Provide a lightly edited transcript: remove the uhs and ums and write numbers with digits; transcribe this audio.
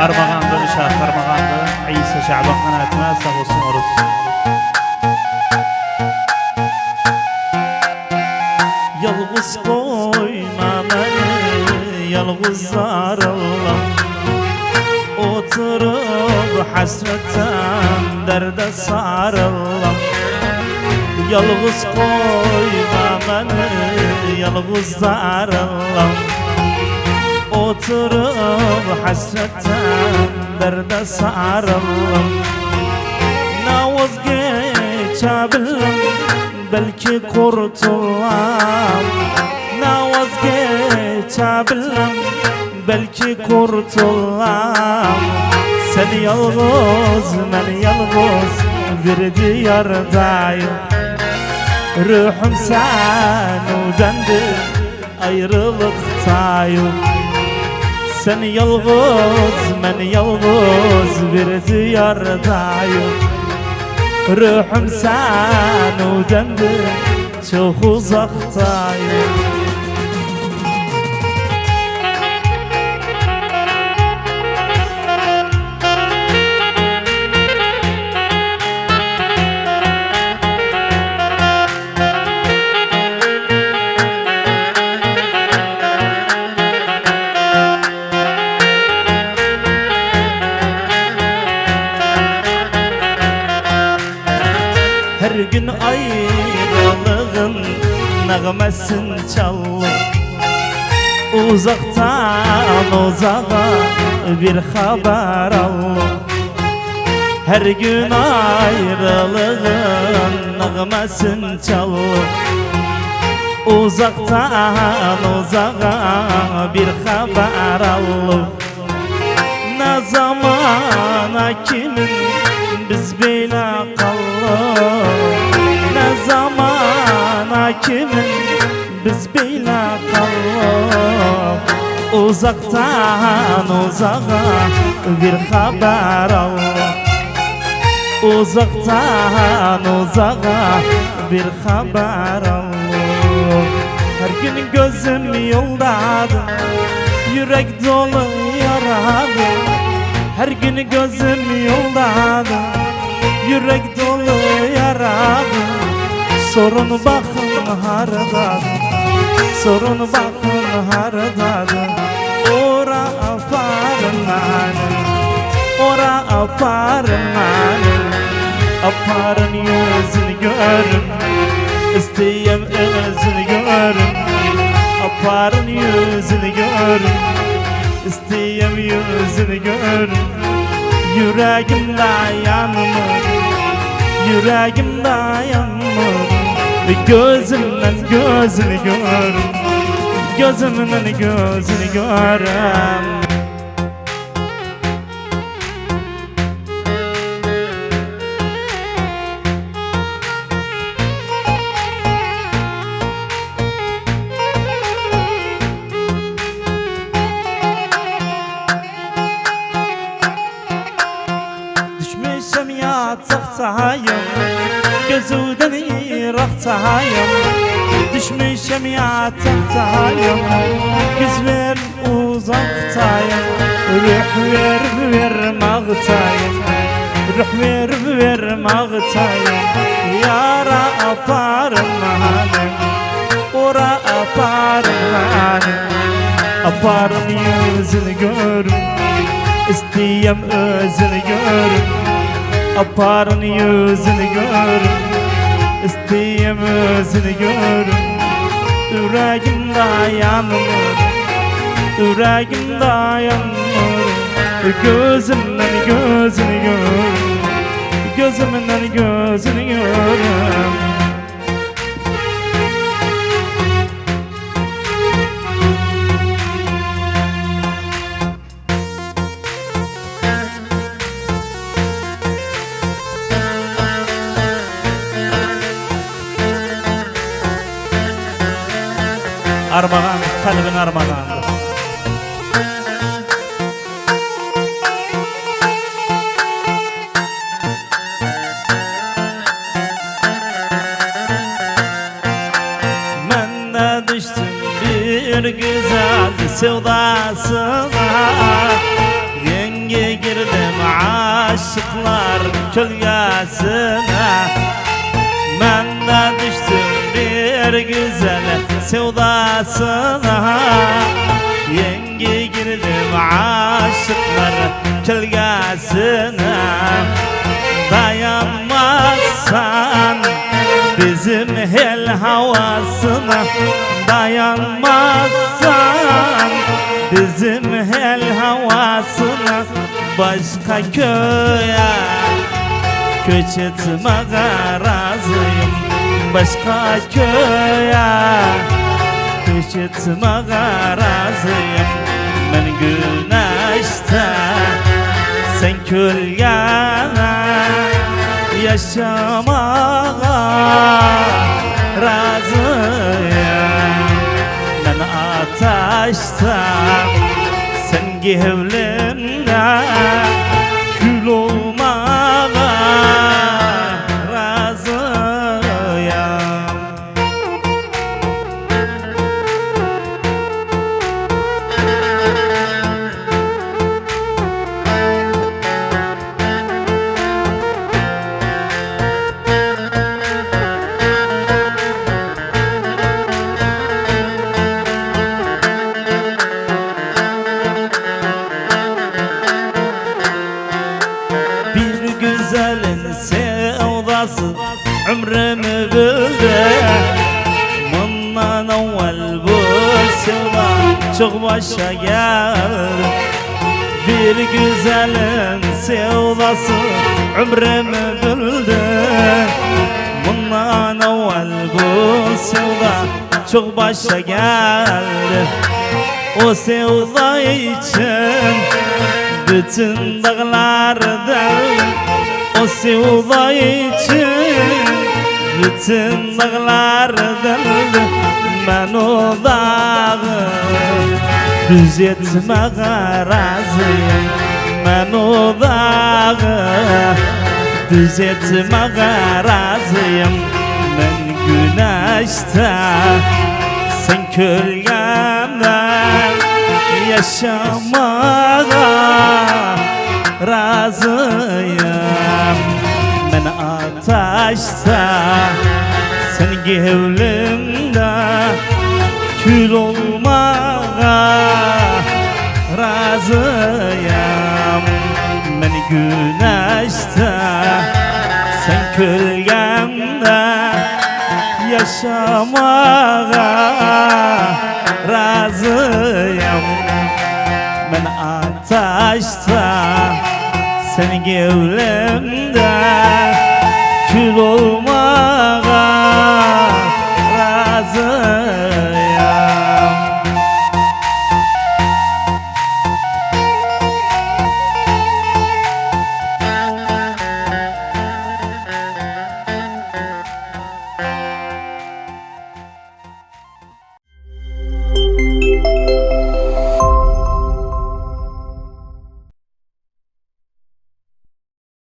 Armağandı, Uşak Armağandı, İsa Şaban kanatına sağ olsun oruz. Yalğız koyma beni, yalğız sarılam. Oturup hasretten derde sarılam. Yalğız koyma beni, yalğız sarılam. Oturup hasretten derde sarılam. Ne vazgeçebilirim, belki kurtulam. Ne vazgeçebilirim, belki kurtulam. Sen yalğız, ben yalğız bir diyardayım. Ruhum sendendir, ayrılıktayım. Sen yalğız, ben yalğız bir diyardayım. Ruhum sendendir, çok uzaktayım. Her gün ayrılığın nağmesini çalır. Uzaktan uzağa bir haber alır. Her gün ayrılığın nağmesini çalır. Uzaktan uzağa bir haber alır. Ne zamana kimin biz böyle kalır? Ne zamana kimin biz böyle kalır? Uzaktan uzağa bir haber alır. Uzaktan uzağa bir haber alır. Her gün gözüm yoldadır, yürek dolu yaradır. Her gün gözüm yoldadır, yürek dolu yaradır. Sorun bakın haradadır, sorun bakın haradadır. Ora aparın beni, ora aparın beni. Aparın yüzünü görün, isteyem özünü görün. Aparın yüzünü görün, isteyem yüzünü görün. Yüreğimde yanmır, yüreğimde yanmır. Gözümden gözünü görün, gözümden gözünü görün. Düşmüşüm yataktayım, gözüden iraktayım. Düşmüşüm yataktayım, gözler uzaktayım. Ruh vermağtayım, ruh vermağtayım. Yara aparım halim, ora aparım halim. Aparım yüzünü görün, isteyem özünü görün. Aparın yüzünü görün, isteyem özünü görün. Yüreğimde yanmır, yüreğimde yanmır. Gözümden gözünü görün, gözümden gözünü görün. Armağan, kalbin armağanı. Ben de düştüm bir güzel sevdasına. Yenge aşıklar kölgesine. Ben de düştüm bir güzel sevdasına. Yenge girdim aşıklar kölgesine. Dayanmazsan bizim el havasına, dayanmazsan bizim el havasına, başka köye göç etmeye razıyım. Başka köye göç etmeye razıyım. Ben güneşte, sen kölgene, yaşamaya razıyım. Ben ateşte, sen gevlimde, kül olmaya razıyım. Güzelin sevdası ömrümü bildi. Bundan evvel bu sevda çok başa geldi. Bir güzelin sevdası ömrümü bildi. Bundan evvel bu sevda çok başa geldi. O sevda için bütün dağlar deldim. O sevda için bütün dağlar deldim. Ben o dağı düz etmeye razıyım. Ben o dağı düz etmeye razıyım. Ben güneşte, sen kölgemde, yaşamaya razıyım. Ben ateşte, sen gevlimde, kül olmaya razıyım. Ben güneşte, sen kölgemde, yaşamaya razıyım. Ben ateşte, sen gevlimde, kül olma